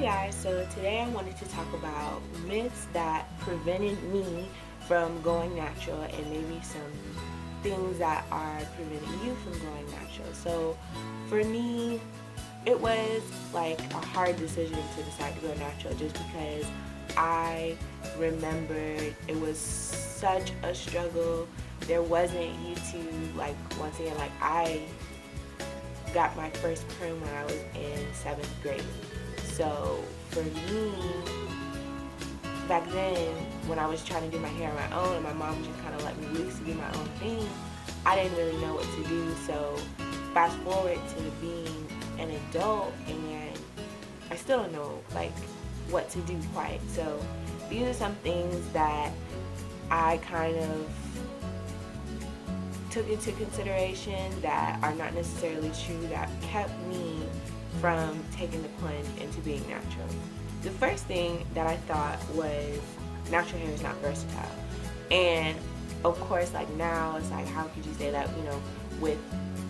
guys, so today I wanted to talk about myths that prevented me from going natural and maybe some things that are preventing you from going natural. So for me, it was like a hard decision to decide to go natural just because I remembered it was such a struggle. There wasn't YouTube, like once again, like I got my first perm when I was in 7th grade. So for me, back then, when I was trying to do my hair on my own and my mom just kind of let me loose to do my own thing, I didn't really know what to do. So fast forward to being an adult and I still don't know like what to do quite. So these are some things that I kind of took into consideration that are not necessarily true that kept me from taking the plunge into being natural. The first thing that I thought was natural hair is not versatile. And of course, like now it's like, how could you say that, with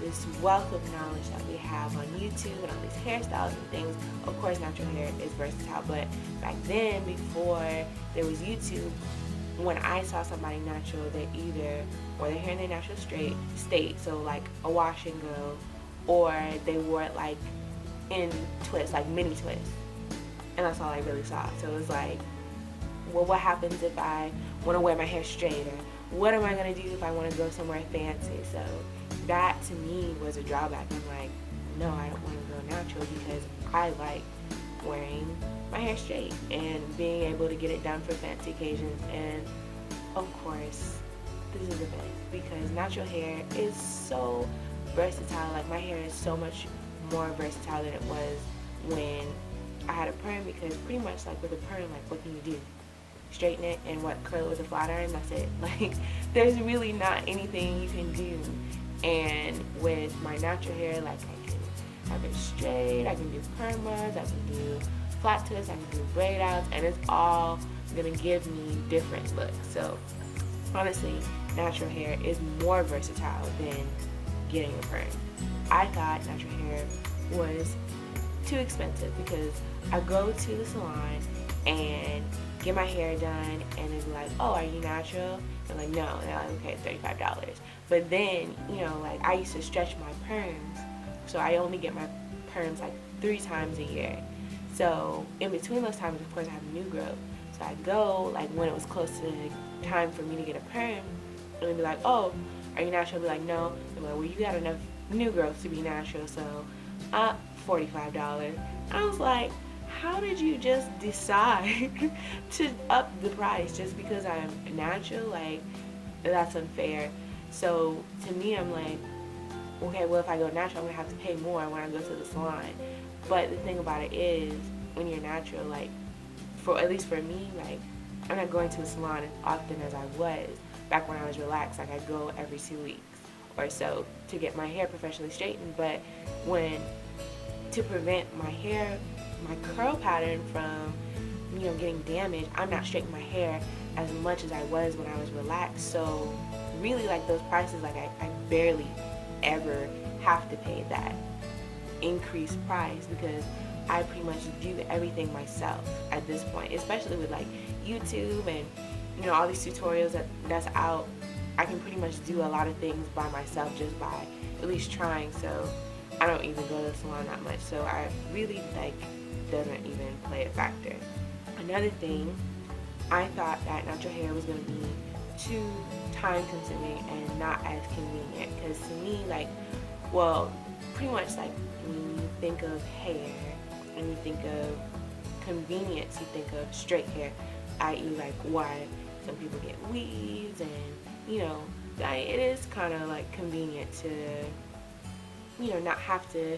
this wealth of knowledge that we have on YouTube and all these hairstyles and things, of course natural hair is versatile. But back then, before there was YouTube, when I saw somebody natural, they either wore their hair in their natural state, so like a wash and go, or they wore it like in twists, like mini twists. And that's all I really saw. So it was like, well, what happens if I want to wear my hair straight? Or what am I going to do if I want to go somewhere fancy? So that to me was a drawback. I'm like, no, I don't want to go natural because I like wearing my hair straight and being able to get it done for fancy occasions. And of course, this is the best because natural hair is so versatile. Like my hair is so much more versatile than it was when I had a perm, because pretty much like with a perm, like what can you do? Straighten it and what, curl it with a flat iron, that's it. Like there's really not anything you can do. And with my natural hair, like I can have it straight, I can do permas, I can do flat twists, I can do braid outs, and it's all gonna give me different looks. So honestly, natural hair is more versatile than getting a perm. I thought natural hair was too expensive because I go to the salon and get my hair done and it's like, oh, are you natural? I'm like, no. And they're like, okay, $35. But then, like I used to stretch my perms, so I only get my perms like 3 times a year. So in between those times, of course, I have new growth. So I go, like when it was close to time for me to get a perm, and they'd be like, oh, are you natural? I'd be like, no. They'd be like, well, you got enough new growth to be natural, so $45. I was like, how did you just decide to up the price just because I'm natural? Like, that's unfair. So to me, I'm like, okay, well, if I go natural, I'm gonna have to pay more when I go to the salon. But the thing about it is, when you're natural, like, at least for me, like, I'm not going to the salon as often as I was back when I was relaxed. Like, I go every 2 weeks or so to get my hair professionally straightened. But to prevent my hair, my curl pattern from, getting damaged, I'm not straightening my hair as much as I was when I was relaxed. So really, like, those prices, like, I barely ever have to pay that increased price because I pretty much do everything myself at this point, especially with like YouTube and all these tutorials that's out. I can pretty much do a lot of things by myself just by at least trying. So I don't even go to the salon that much, so I really like doesn't even play a factor. Another thing, I thought that natural hair was going to be too time consuming and not as convenient, because to me, like, well, pretty much like when you think of hair and you think of convenience, you think of straight hair, i.e. like why some people get weaves, and it is kind of like convenient to not have to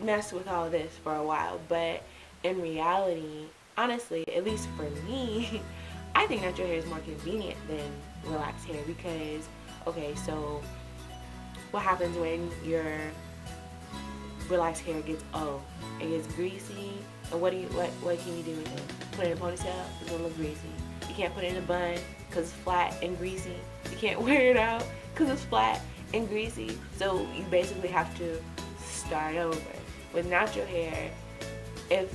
mess with all this for a while. But in reality, honestly, at least for me, I think natural hair is more convenient than relaxed hair because, okay, so what happens when your relaxed hair gets old? It gets greasy, and what can you do with it? Put it in a ponytail, it's gonna look greasy. You can't put it in a bun because it's flat and greasy. You can't wear it out because it's flat and greasy. So you basically have to start over. With natural hair, if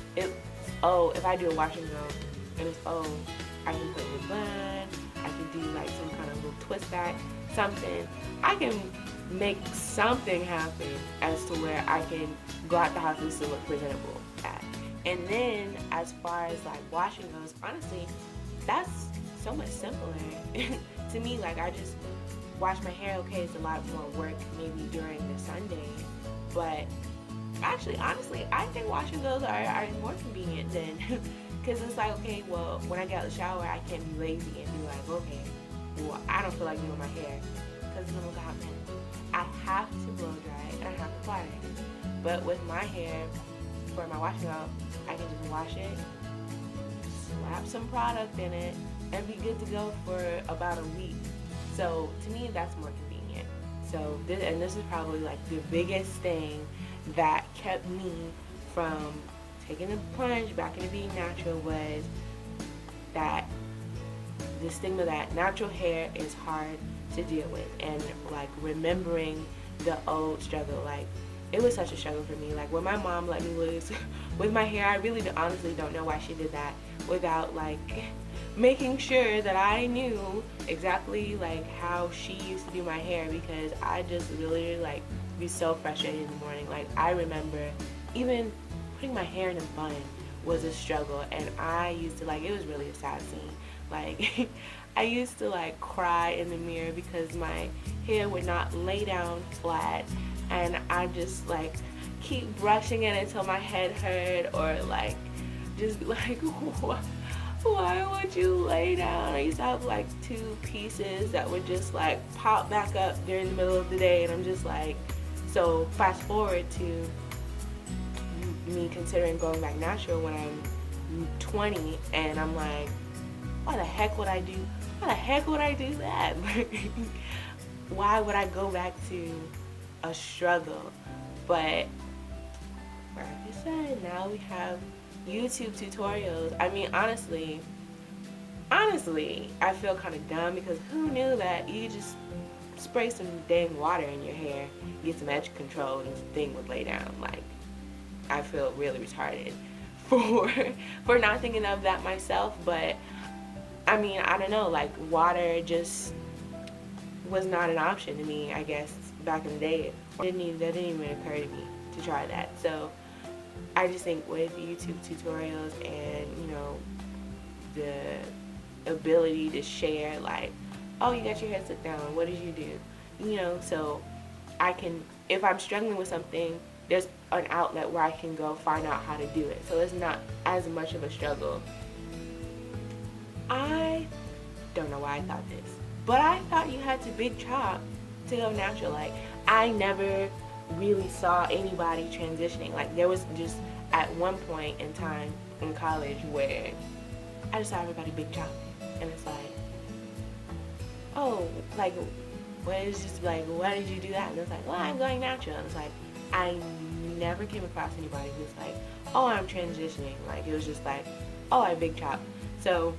oh, if I do a wash and go, and it's, oh, I can put it in a bun, I can do like some kind of little twist back, something. I can make something happen as to where I can go out the house and still look presentable at. And then as far as like washing goes, honestly, that's so much simpler to me. Like, I just wash my hair. Okay, it's a lot more work maybe during the Sunday, but actually, honestly, I think wash and goes are more convenient than, because it's like, okay, well, when I get out of the shower, I can't be lazy and be like, okay, well, I don't feel like doing my hair because it's gonna look a hot mess. I have to blow dry it and I have to flat it. But with my hair, for my washing out, I can just wash it, slap some product in it, and be good to go for about a week. So to me, that's more convenient. So this is probably like the biggest thing that kept me from taking the plunge back into being natural, was that the stigma that natural hair is hard to deal with, and like remembering the old struggle. Like, it was such a struggle for me. Like, when my mom let me loose with my hair, I really honestly don't know why she did that without like making sure that I knew exactly like how she used to do my hair, because I just really like be so frustrated in the morning. Like, I remember even putting my hair in a bun was a struggle, and I used to like, it was really a sad scene. Like I used to like cry in the mirror because my hair would not lay down flat, and I just like keep brushing it until my head hurt, or like just be like, why would you lay down? I used to have like 2 pieces that would just like pop back up during the middle of the day, and I'm just like, so fast forward to me considering going back natural when I'm 20, and I'm like, why the heck would I do? Why the heck would I do that? Why would I go back to a struggle? But like I said, now we have YouTube tutorials. I mean, honestly, I feel kind of dumb, because who knew that you just spray some dang water in your hair, get some edge control, and this thing would lay down. Like, I feel really retarded for not thinking of that myself. But I mean, I don't know, like, water just was not an option to me, I guess, back in the day. That didn't even occur to me to try that. So I just think with YouTube tutorials and, you know, the ability to share, like, oh, you got your hair slicked down, what did you do? You know, so I can, if I'm struggling with something, there's an outlet where I can go find out how to do it. So it's not as much of a struggle. I don't know why I thought this, but I thought you had to big chop to go natural. Like, I never really saw anybody transitioning. Like, there was just at one point in time in college where I just saw everybody big chopping, and it's like, oh, like, what is just like, why did you do that? And it's like, well, I'm going natural. And it's like, I never came across anybody who's like, oh, I'm transitioning. Like, it was just like, oh, I big chop. So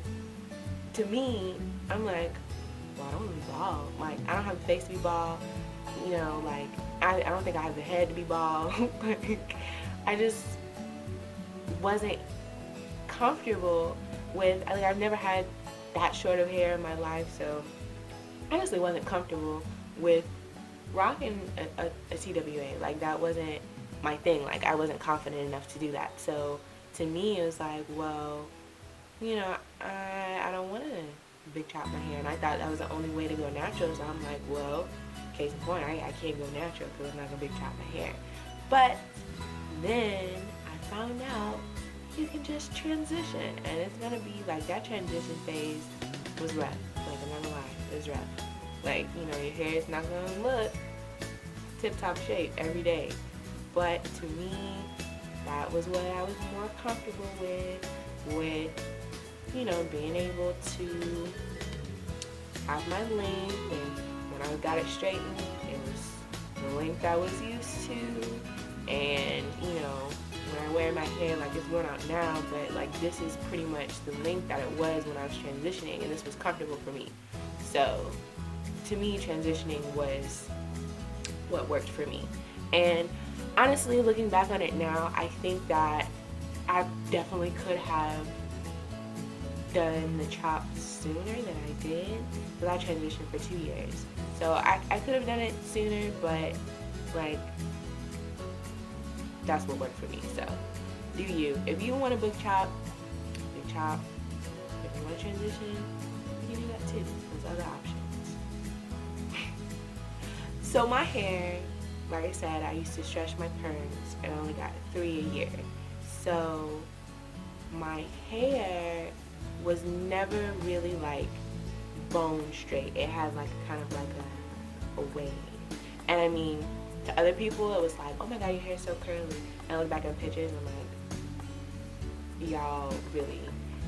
to me, I'm like, well, I don't want to be bald. Like, I don't have the face to be bald. You know, like, I don't think I have the head to be bald. Like, I just wasn't comfortable with, like, I've never had that short of hair in my life, so I honestly wasn't comfortable with rocking a TWA. Like, that wasn't my thing. Like, I wasn't confident enough to do that. So to me, it was like, well, you know, I don't want to big chop my hair, and I thought that was the only way to go natural. So I'm like, well, case in point, I can't go natural because I'm not gonna big chop my hair. But then I found out you can just transition, and it's gonna be like, that transition phase was rough. Like, I'm not gonna lie, it was rough. Like, you know, your hair is not gonna look tip-top shape every day, but to me, that was what I was more comfortable with, you know, being able to have my length. And when I got it straightened, it was the length I was used to. And, you know, when I wear my hair, like, it's grown out now, but like, this is pretty much the length that it was when I was transitioning, and this was comfortable for me. So to me, transitioning was what worked for me. And honestly, looking back on it now, I think that I definitely could have done the chops sooner than I did, because I transitioned for 2 years. So I could have done it sooner, but like that's what worked for me. So do you. If you want a big chop, big chop. If you want to transition, you can do that too. There's other options. So my hair, like I said, I used to stretch my perms and I only got 3 a year. So my hair was never really like bone straight. It had like kind of like a wave. And I mean, to other people it was like, oh my god, your hair's so curly. And I look back at pictures and I'm like, y'all really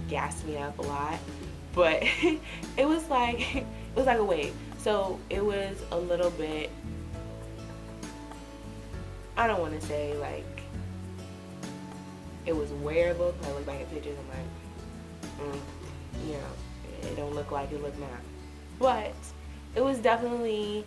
gassed me up a lot. But it was like a wave. So it was a little bit, I don't want to say like it was wearable, because I look back at pictures and I'm like, you know, it don't look like it looked now. But it was definitely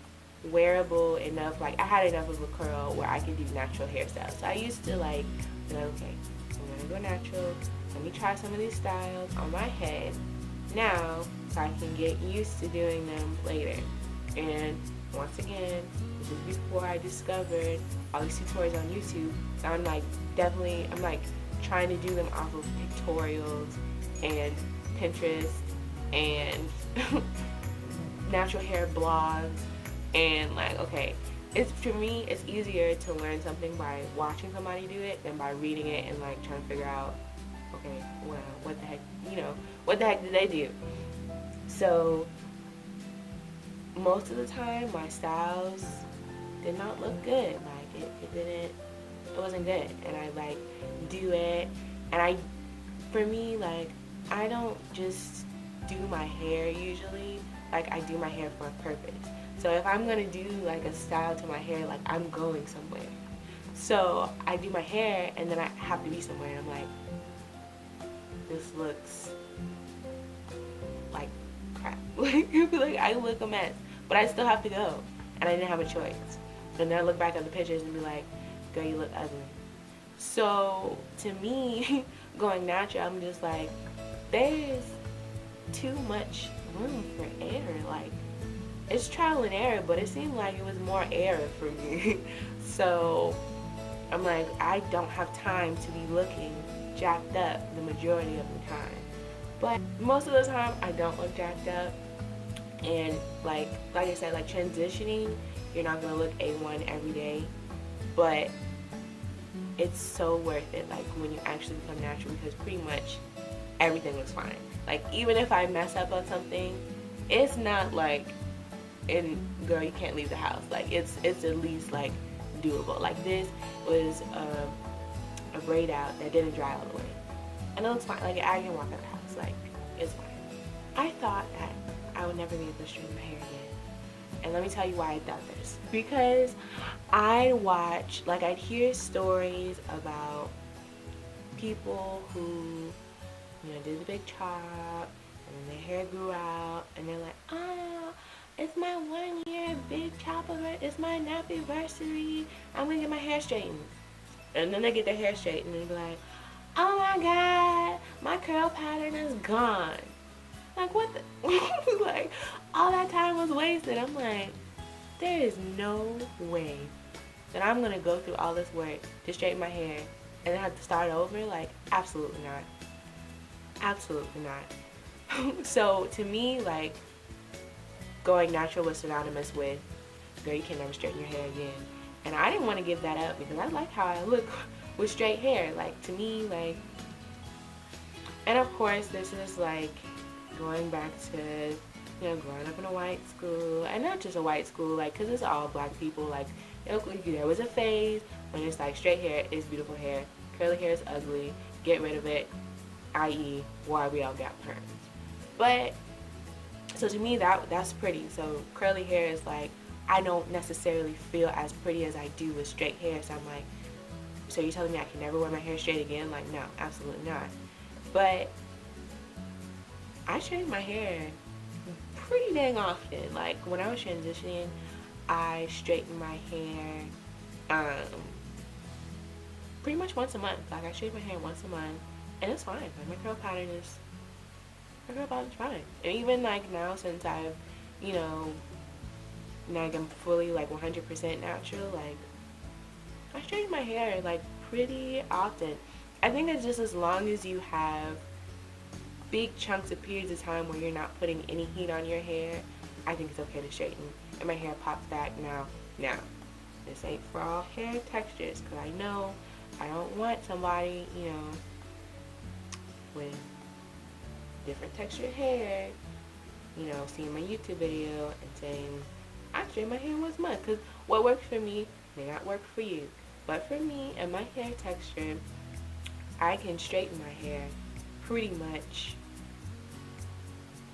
wearable enough. Like I had enough of a curl where I could do natural hairstyles. So I used to like, okay, I'm gonna go natural. Let me try some of these styles on my head now, so I can get used to doing them later. And once again, this is before I discovered all these tutorials on YouTube. So I'm like trying to do them off of pictorials and Pinterest and natural hair blogs, and like, okay, it's, for me it's easier to learn something by watching somebody do it than by reading it and like trying to figure out, okay, well, what the heck, what the heck did they do? So most of the time my styles did not look good. Like it wasn't good. And I like do it, and for me, like, I don't just do my hair usually. Like, I do my hair for a purpose. So if I'm gonna do like a style to my hair, like I'm going somewhere. So I do my hair and then I have to be somewhere and I'm like, this looks like crap. Like I look a mess. But I still have to go. And I didn't have a choice. And then I look back at the pictures and be like, girl, you look ugly. So to me, going natural, I'm just like, there's too much room for error. Like, it's trial and error, but it seemed like it was more error for me. So I'm like, I don't have time to be looking jacked up the majority of the time. But most of the time, I don't look jacked up. And like I said, like transitioning, you're not gonna look A1 every day, but it's so worth it, like when you actually become natural, because pretty much everything looks fine. Like even if I mess up on something, it's not like, girl, you can't leave the house. Like it's at least like doable. Like this was a braid out that didn't dry all the way, and it looks fine. Like I can walk out of the house, like it's fine. I thought that I would never be able to straighten my hair again. And let me tell you why I thought this. Because I'd hear stories about people who, did the big chop, and then their hair grew out, and they're like, oh, it's my 1 year big chop of it, it's my nappy-versary, I'm gonna get my hair straightened. And then they get their hair straightened, and they're like, oh my god, my curl pattern is gone. Like, what the? Like, all that time was wasted. I'm like, there is no way that I'm going to go through all this work to straighten my hair and then have to start over. Like, absolutely not. Absolutely not. So, to me, like, going natural was synonymous with, girl, you can never straighten your hair again. And I didn't want to give that up because I like how I look with straight hair. Like, to me, like, and of course, this is, like, going back to, growing up in a white school, and not just a white school, like, because it's all black people, like, there was a phase when it's like, straight hair is beautiful hair, curly hair is ugly, get rid of it, i.e. why we all got perms. But, so to me, that's pretty. So curly hair is like, I don't necessarily feel as pretty as I do with straight hair, so I'm like, so you're telling me I can never wear my hair straight again? Like, no, absolutely not. But I straighten my hair pretty dang often. Like when I was transitioning, I straightened my hair pretty much once a month. Like I shave my hair once a month, and it's fine. Like my curl pattern is fine. And even like now, since I've, you know, like I'm fully like 100% natural, like I straighten my hair like pretty often. I think it's just as long as you have big chunks of periods of time where you're not putting any heat on your hair, I think it's okay to straighten. And my hair pops back now. Now, this ain't for all hair textures, because I know I don't want somebody, you know, with different textured hair, you know, seeing my YouTube video and saying, I straighten my hair once a month. Because what works for me may not work for you. But for me and my hair texture, I can straighten my hair pretty much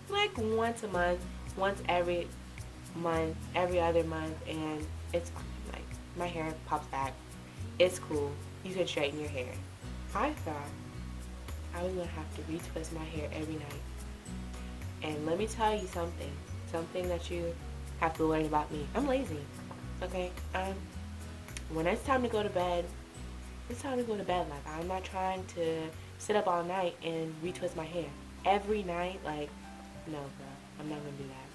like once a month, once every month, every other month, and it's fine. Like my hair pops back. It's cool. You can straighten your hair. I thought I was gonna have to retwist my hair every night. And let me tell you something. Something that you have to learn about me. I'm lazy. Okay? When it's time to go to bed, it's time to go to bed. Like I'm not trying to sit up all night and retwist my hair. Every night, like, no, bro. I'm not gonna do that.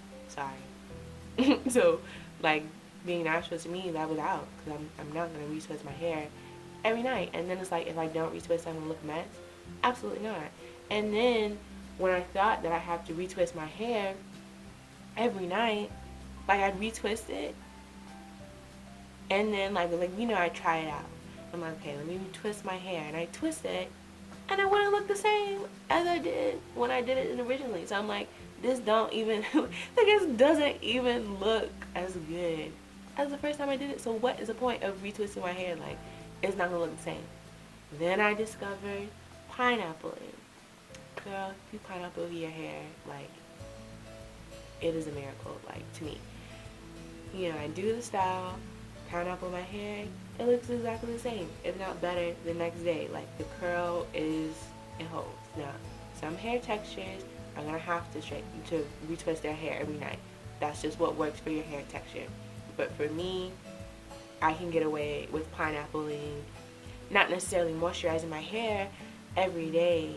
Sorry. So, like, being natural to me, that was out. Because I'm not gonna retwist my hair every night. And then it's like, if I don't retwist, I'm gonna look a mess. Absolutely not. And then, when I thought that I have to retwist my hair every night, like, I'd retwist it. And then, like, you know, I try it out. I'm like, okay, let me twist my hair. And I twist it. And it wouldn't look the same as I did when I did it originally. So I'm like, this don't even, like, this doesn't even look as good as the first time I did it. So what is the point of retwisting my hair? Like, it's not gonna look the same. Then I discovered pineappling. Girl, if you pineapple over your hair, like, it is a miracle, like, to me. You know, I do the style, pineapple my hair, it looks exactly the same, if not better, the next day. Like, the curl is, it holds. Now, some hair textures are gonna have to retwist their hair every night. That's just what works for your hair texture. But for me, I can get away with pineappling, not necessarily moisturizing my hair every day,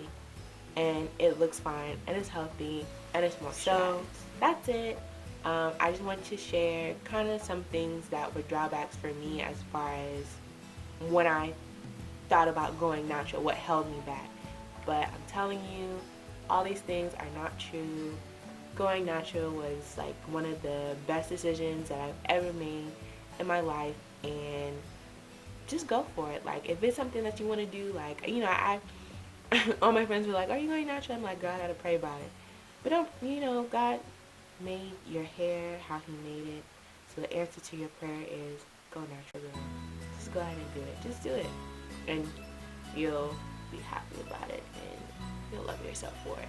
and it looks fine, and it's healthy, and it's moisturized. So, that's it. I just wanted to share kind of some things that were drawbacks for me as far as when I thought about going natural, what held me back. But I'm telling you, all these things are not true. Going natural was like one of the best decisions that I've ever made in my life, and just go for it. Like, if it's something that you want to do, like, you know, I all my friends were like, are you going natural? I'm like, God, I gotta pray about it. But don't, you know, God made your hair how he made it. So the answer to your prayer is go natural, girl. Just go ahead and do it. Just do it. And you'll be happy about it, and you'll love yourself for it.